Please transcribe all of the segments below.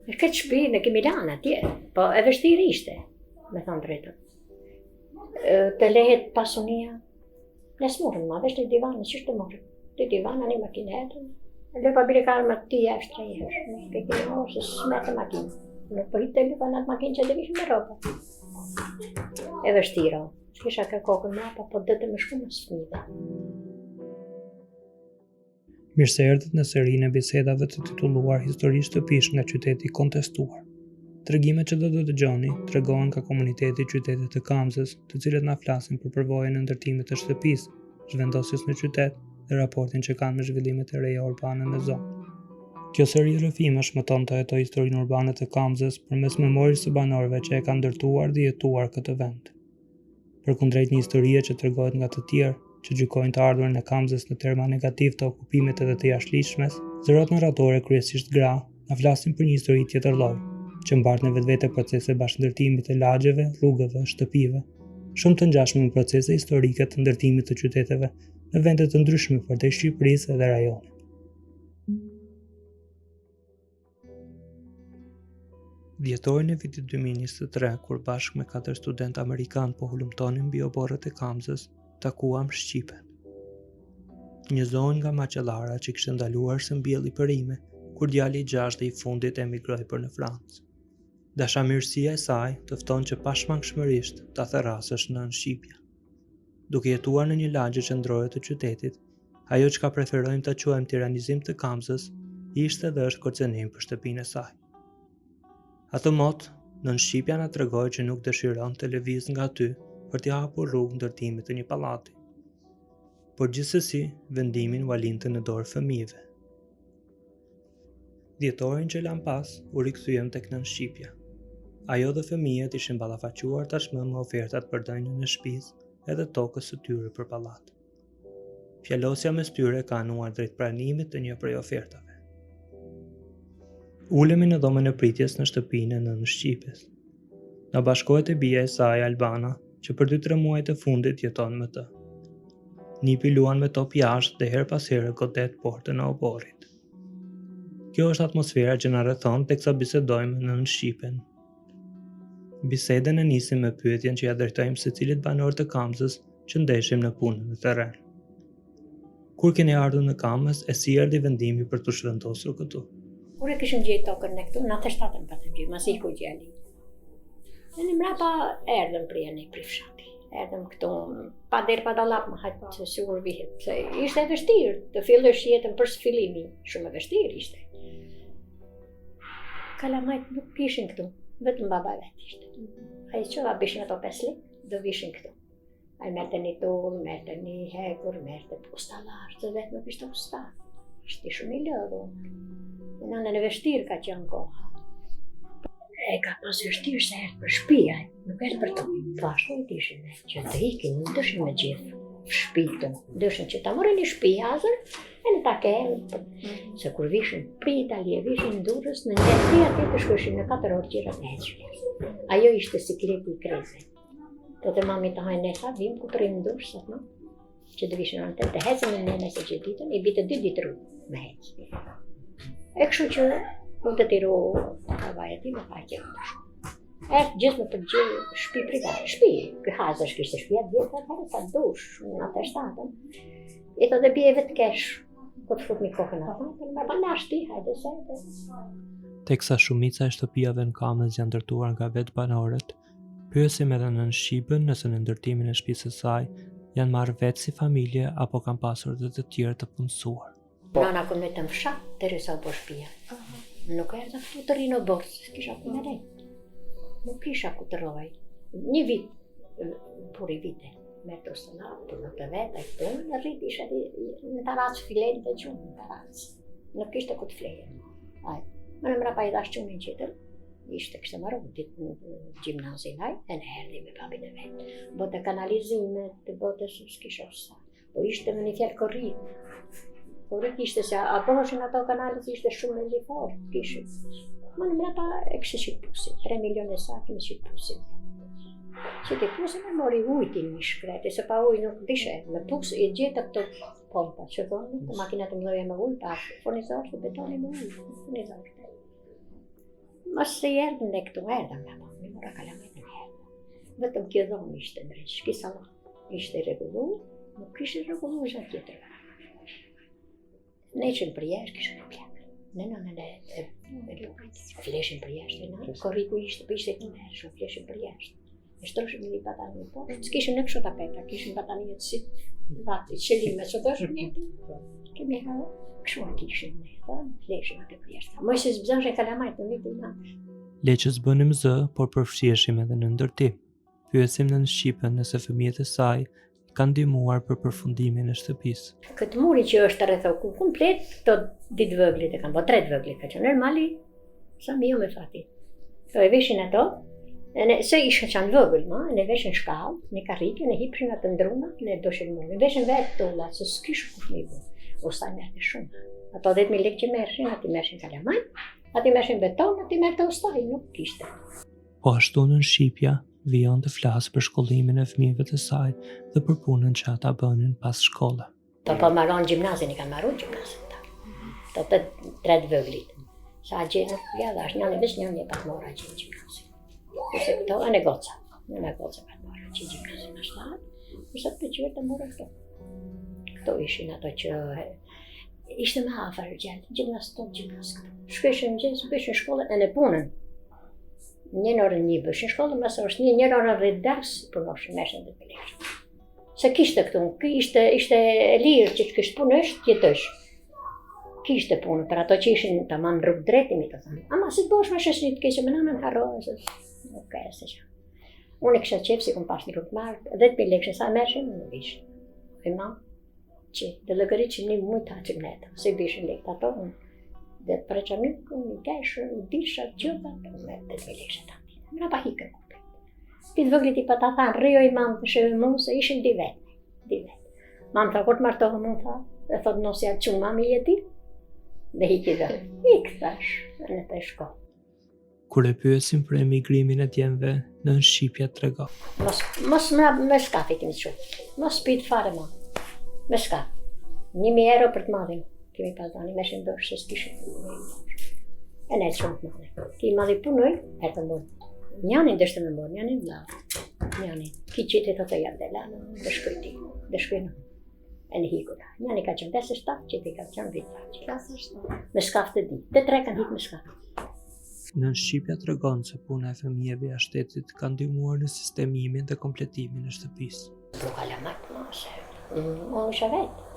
Këtë shtëpi në kemi lanë atje, po e vështirë ishte, me thonë drejtën. Të lehet pasunia, ne s'morëm ma, veç të divanë, që të morëm. Të divanë, një makinetën, le pa bire kalë më të jashtë të jeshtë, ke kemi morë se s'metë makinë. Në pëhitë të lupa në atë makinë që të vishë me ropa. E vështira, s'kisha ka kokën mapa, po dhe të më shku më s'fmive. Mirë se erdhët në serinë e bisedave të titulluar Histori shtëpish nga qyteti kontestuar. Tregimet që do të dëgjoni tregohen nga komuniteti i qytetit të Kamzës, të cilët na flasin për përvojën e ndërtimit të shtëpisë, zhvendosjes në qytet dhe raportin që kanë me zhvillimet e reja urbane në zonë. Kjo seri rrëfimesh mëton të hetojë historinë urbane të Kamzës përmes memorisë së banorëve që e kanë ndërtuar dhe jetuar këtë vend. Përkundrejt një historie që tregohet nga të tjerë, që gjykojnë të ardhurin e Kamzës në terma negativ të okupimit edhe të jashtëligjshmes, zërat narratore, kryesisht gra, na flasin për një histori tjetër lloj, që mbart në vetvete procese bashkëndërtimit të lagjeve, rrugëve, shtëpive, shumë të ngjashme me procese historike të ndërtimit të qyteteve në vende të ndryshme përtej Shqipërisë dhe rajonit. Dhjetorin e vitit 2023, kur bashkë me 4 studentë amerikanë po hulumtonin mbi oborret e Kamzës, takuam Shqipen. Një zonë nga Maqellara që kishte ndaluar së mbjelli përime, kur djali i 6 dhe i fundit emigroi për në Francë. Dashamirësia e saj të fton që pashmangshmërisht ta therrasësh nën Shqipja. Duke jetuar në një lagje qendrore të qytetit, ajo çka preferojmë ta quajmë tiranizim të Kamzës, ishte dhe është kërcënim për shtëpinë e saj. Atë mot, nën Shqipja na tregoi që nuk dëshiron të lëvizë nga aty për t'i hapur rrugë ndërtimit të një pallati. Por gjithsesi, vendimin u alinte në dorë fëmijëve. Dhjetorin që lan pas, u rikthyem tek nën Shqipja. Ajo dhe fëmijët ishin ballafaquar tashmë me ofertat për dhënien e shtëpisë edhe tokës së tyre për pallat. Fjalosja mes tyre ka anuar drejt pranimit të një prej ofertave. Ulemi në dhomën e pritjes në shtëpinë e nën Shqipjes. Na bashkohet e bija e saj Albana, që për 2-3 muajt e fundit jeton me të. Nipi luan me top jashtë dhe her pas here godet portën e oborrit. Kjo është atmosfera që na rrethon teksa bisedojmë nën Shqipen. Bisedën e nisim me pyetjen që ja drejtojmë secilit banor të Kamzës që ndeshim në punën në terren. Kur keni ardhur në Kamës e si erdhi vendimi për të zhvendosur këtu? Kur e kishim gjetë tokën ne këtu, 97-ën patëm gjetë, masi ku gjeli. E në mrapa erdhëm prije në i fshati. Erdhëm këtu, pa derë pa dalap më hajtë që sigur vihet. Se ishte vështirë, të fillësh jetën për së fillimi, shumë vështirë ishte. Kalamajt nuk ishin këtu, vetëm baba vetë ishte. A i qëva bishin ato 5 lek, do vishin këtu. A i merte një tullë, merte një hekur, merte pustalar, të vetë nuk ishte pustar. Ishte shumë i lëdhu. Në anën e vështirë ka qenë koha. E ka pas vështirë se erdhë për shtëpia, nuk erdhë për to. Thashtë e tishin që të ikin, nuk dëshin me gjithë shtëpitën. Dëshin që ta morën një shtëpi azër, e në ta kemë. Se kur vishin për Italie, vishin në Durrës, në një aty të shkëshin në 4 orë qirat e heqë. Ajo ishte sikleti i kreze. Të mami të hajnë e tha, vim ku të rimë në Durrës, atë ma, që të vishin në të hecën në nene se që ditën, i bitë 2 ditë rrugë me heqë. E kështu që mund të tiru kavajet ti me faqe të shumë. Gjithë me përgjë shpi privat, shpi, këhazë është kështë shpia djetë, atëherë sa dush, në atë shtatën. E të dhe bjeve të kesh, këtë fut një kohën atë, me bandash ti, hajde se. Teksa shumica e shtëpijave në Kamës janë ndërtuar nga vetë banorët, pyesim edhe në Shqipën nëse në ndërtimin e shtëpisë së saj janë marrë vetë si familje apo kanë pasur dhe të tjerë të punësuar. Nana ku në të më fshat, të resa u po shpia. Nuk erdha këtu të rinë o borës, s'kisha ku në rejtë. Nuk kisha ku të roj. Një vit, puri vite, me të ustanat, për në të vetë, e këtu, në rritë isha në të racë filen të gjumë, në të racë. Nuk ishte ku të fleje. Më në mra pa i dash qumin qitër, ishte kështë marru ditë në gjimnazin e në herdi me babin e vetë. Bote kanalizimet, bote s'kisha usta. Po ishte me një fjallë korritë. Korrit ishte se aboheshin ato kanalet ishte shumë me lifor, kishin. Më në mrapa e kështë qitë pusin, 3 milion e sa kemi qitë pusin. Qitë pusin e mori ujtin një shkreti, se pa uj nuk dishe, me pus e gjithë këto pompa, që thonë, të makinat e mdoje me uj, pa furnizor, të betoni me uj, furnizor. Mos se erdhën dhe këtu erdhëm nga po, në mora Kalamajt në erdhëm. Vetëm kjo dhomë ishte ndrysh, ki salon ishte rregullu, nuk ishte rregullu gjatë tjetër. Ne ishim për jashtë, kishim problem. Ne nënën e lukët, fleshin për jashtë, ne korriku ishte, për ishte të mërshë, fleshin për jashtë. E shtroshim një batani po, s'kishim në kështu tapeta, kishim batani të si vati, qelime, që të është njëti. Kemi ha, kështu a kishim ne, fleshin atë për jashtë. Mojësis bëzënsh e Kalamajt në vitin natë. Leqës bënim zë, por përfshiheshim edhe në ndërtim. Pyesim në Shqipen nëse fëmijët e saj kanë ndihmuar për përfundimin e shtëpisë. Këtë muri që është rrethoku komplet, këto ditë vëglit e kanë, po 3 vëglit ka qenë normali, sa mi jo me fati. To e veshin ato, se isha qanë vëgël, ne veshin shkallë, ne karrike, ne hipshin atë ndruna, ne doshin muri. Veshin vetë tolla, se s'kish kush një bu, o staj merte shumë. Ato 10.000 lekë që mershin, ati mershin Kalamajt, ati mershin beton, ati merte o staj, nuk kishte. Po ashtu në Shqipja, vijon të flasë për shkollimin e fëmijëve të saj dhe për punën që ata bënin pas shkolle. Po marron gjimnazin, i kanë marru gjimnazin ta. To të 3 vëglit. Sa gjenë, ja dhash, njënë veç njënë e pak mora që gjimnazin. Kurse këto e në goca pat mora që gjimnazin në shtatë, kurse të qërë të mora këto. Këto ishin ato që ishte me afer gjellë, gjimnaz këto. Shkeshin gjesë, bëshin shkollën e në punën. Një orën një bëshin shkollën, mësë është një orën rrit ders, punoshin, meshin dhe pëleshën. Se kishte këtu, ishte e lirë që kishte punësht, jetësh. Kishte punë, për ato që ishin të mamë rrugë drejtimi të thamë. Ama si të bosh me sheshnit kishte me nëmën harrojë, nuk e se që. Unë e kisha qepë si kom pas një rrugë marë, 10.000 lekë sa mershin, në vishë. E mamë, që dhe lëgëri që një mujtë haqim netë, se bishin lekë të ato, dhe të preqa nuk, një keshë, një disha, gjëta, me 10.000 lekë të atë. Mëna pa hikën kupit. Pitë vëglit i pa ta thanë, rrio i mamë të shëve mu, se ishin di vetë. Mamë tha, kur të martohë mu, tha, dhe thotë nosja të qumë mami jeti, dhe hiki dhe, ik thash, në të shko. Kur e pyesim për emigrimin e djemve, në Shqipja trego. Mos me skafi kemi shumë, mos pitë fare ma, me skafi. 1.000 euro për të madhin, kemi pas dani, me shenë dërshë, se s'kishë. E ne shumë të madhin. Ki madhi punoj, e të mërë. Njanin dështë me mërë, njanin blavë. Njanin, ki qitit të të jardela, dhe shkujti, dhe shkujnë. E në hikura. Njani ka qenë 57, qiti ka qenë vita. Klasë 7. Me skaf të di. Të 3 kanë hikë me skaf. Në Shqipja tregon se puna e fëmijëve jashtë shtetit ka ndihmuar në sistemimin dhe kompletimin e shtëpisë. Pro Kalamajt, unë isha vetë.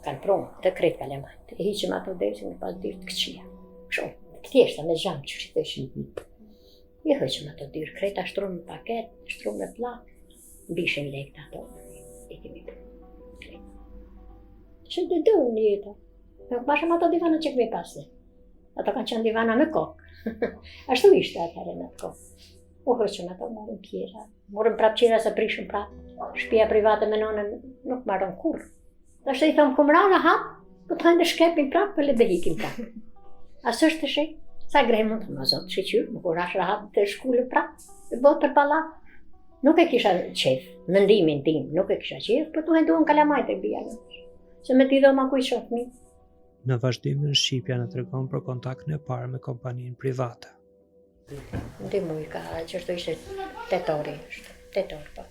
Kanë prunë, të kretë Kalamajt. E hiqëm ato desin me pas dyrë të këqia. Shumë, të tjeshta me zhamë që që të ishin. I hëqëm ato dyrë, kreta shtrumë në paket, shtrumë në plak, bishin lekët ato. I kemi kretë. Që të dërë një jetë. Nuk pashëm ato divana që këmi pasë. Ato kanë qenë divana me kokë. Ashtu ishte atëre në të kokë. U hëqëm ato, morëm kjera. Morëm prap qira se prishëm prap. Shpia private me nonën nuk marrën kur. Dhe ashtë i thomë, këmë rana hapë, po të hajnë dhe shkepin prap, për le dhe hikim prap. Asë është të shek, sa grejë mund të më zotë shqyqyrë, më kur ashtë rahat të shkullë prap, dhe botë për palak. Nuk e kisha qef, mendimin tim, nuk e kisha qef, për të hajnë duhen Kalamajt e bia në. Se me t'i do ma kuj shofmi. Në vazhdim në Shqipja në tregon për kontaktin e parë me kompaninë private. Ndi muj ka, që shtu ishte tetori, po.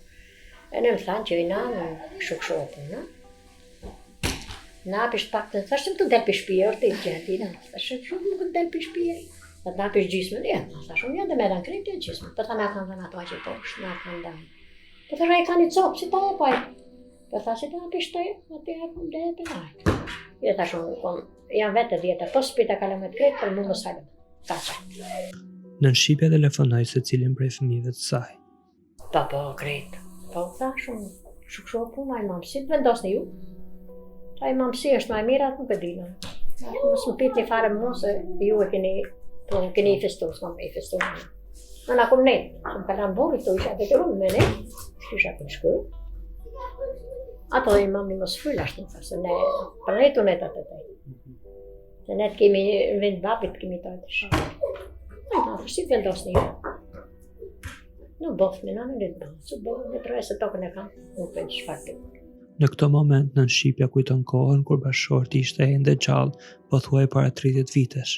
E në më thanë që i na në shukshopën, na? Na pisht pak të thashtë të del për shpije, orë të i gjeti, na? Thashtë shumë nuk të del për shpije. Dhe na pisht gjisme, ja, thashtë unë ja dhe me dan krejt e gjisme. Për tha me kanë dhe në ato që poshtë, na kanë danë. Për thashtë e ka një copë, si ta e pojë. Për thashtë si ta pisht të e, atë e kom dhe e për lajtë. I thashtë unë, janë vetë dhjetë, po s'pita Kalamajt krejt, për mu më s'falëm. Në Shqipja telefonoj se cilin prej fëmijëve të saj. Po, krejt. Po, thashtë unë, shukshopu, ma i mamësit, vendosni ju. Ta i mamësi është ma e mirat, nuk e dina. Mos më pit një fare mu se ju e keni i festu, s'ma me i festu. Në nga kum ne, që më kalan bori, këto isha të rumë me ne, shkisha këm shkë. Ato dhe i mami mos fryll ashtë në se ne, për ne të netat të tej. Se ne të kemi në vend babit, kemi të të shumë. Në nga si vendosni ju. Në bof, në në në bof, që bof, në troje se tokën e kam, nuk e që farë të. Në këto moment në Shqipja kujton kohën kur bashkëshorti ishte ende gjallë, pothuaj para 30 vitesh.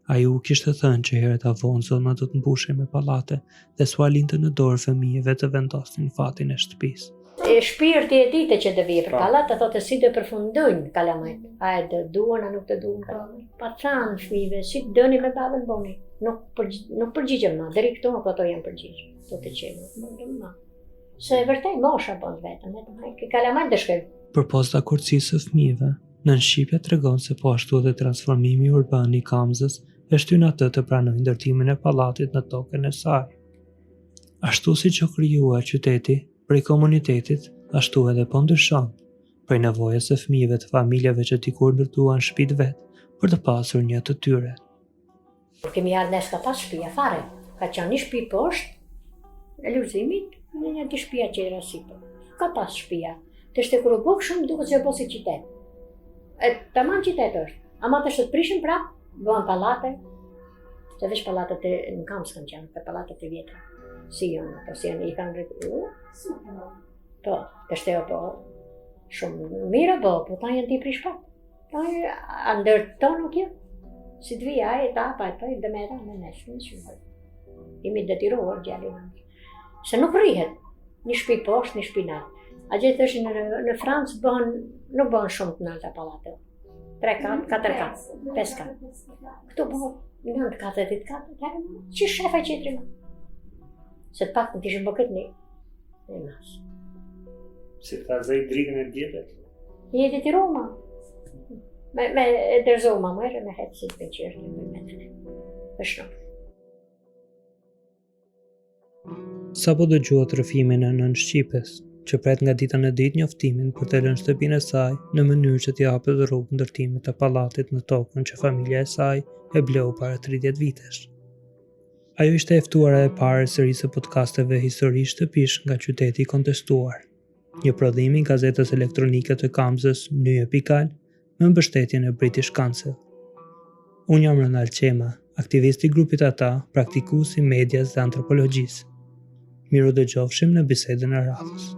Ai u kishte thënë që herët avon zona do të mbushej me pallate dhe s'u linte në dorë fëmijëve të vendosin fatin e shtëpisë. Shpirti e dite që do vije për pallate, thotë si do përfundojnë Kalamajt. A e do duan a nuk të duan. Pa thanë fëmijëve, si dëni me babën boni. Nuk përgjigjem ma, deri këtu nuk ato janë përgjigj. Do të qenë, ma. Se vërtet mosha bën vetëm, Kalamajt dëshkoj. Përposta kurcisë së fëmijëve, nën Shqipja tregon se po ashtu edhe transformimi urban I Kamzës e shtyn atë të pranojë ndërtimin e pallatit në tokën e saj. Ashtu siç u krijua qyteti prej komunitetit, ashtu edhe po ndryshon, prej nevojës së fëmijëve të familjeve që dikur ndërtuan shtëpitë vet për të pasur një të tyre. Kemi ardhur ne s'ka pas shtëpia fare, ka qenë një shtëpi poshtë e lulëzimit, në një di shtëpia që era sipër. Ka pas shtëpia. Të shte kur u bë shumë duket se po si qytet. E tamam qytet është. Ama të shtë prishin prap, bëhen pallate. Se veç pallatet në Kamës kanë qenë, të pallatet e vjetra. Si janë I kanë rritur. Po, të shteo po, shumë mira po ta janë t'i prish pak. Po, ndër to nuk jo. Si të vija, e ta, pa, dhe me ra, me neshë, në shumë. Imi detiruar gjalli në. Se nuk rrihet, një shtëpi poshtë, një shtëpi natë. A gjithë është në Francë nuk bëhen shumë të nalta pallate. 3 katë, 4 katë, 5 katë. Këtu bëhen 9 katë, 10 katë, që shefa qetri më. Se të pak të tishën bë këtë një, e mas. Si ta zaj drigën e djetet? Jeti ti Roma. Me dërzoma mërë, me hetë si të pënqyrë në përmetën e. është nuk. Sa po dëgjuat rrëfimin e nën Shqipes, që pret nga dita në ditë njoftimin për të lënë shtëpinë e saj në mënyrë që t'i hapet rrugë ndërtimit të pallatit në tokën që familja e saj e bleu para 30 vitesh. Ajo ishte e ftuara e parë e sërisë së podcasteve histori shtëpish nga qyteti I kontestuar, një prodhim I gazetës elektronike të Kamzës Nye.al me mbështetjen e British Council. Unë jam Ronald Qema, aktivist I grupit ata, praktikues I medias dhe antropologjisë. Miru dëgjofshim në bisedën e radhës.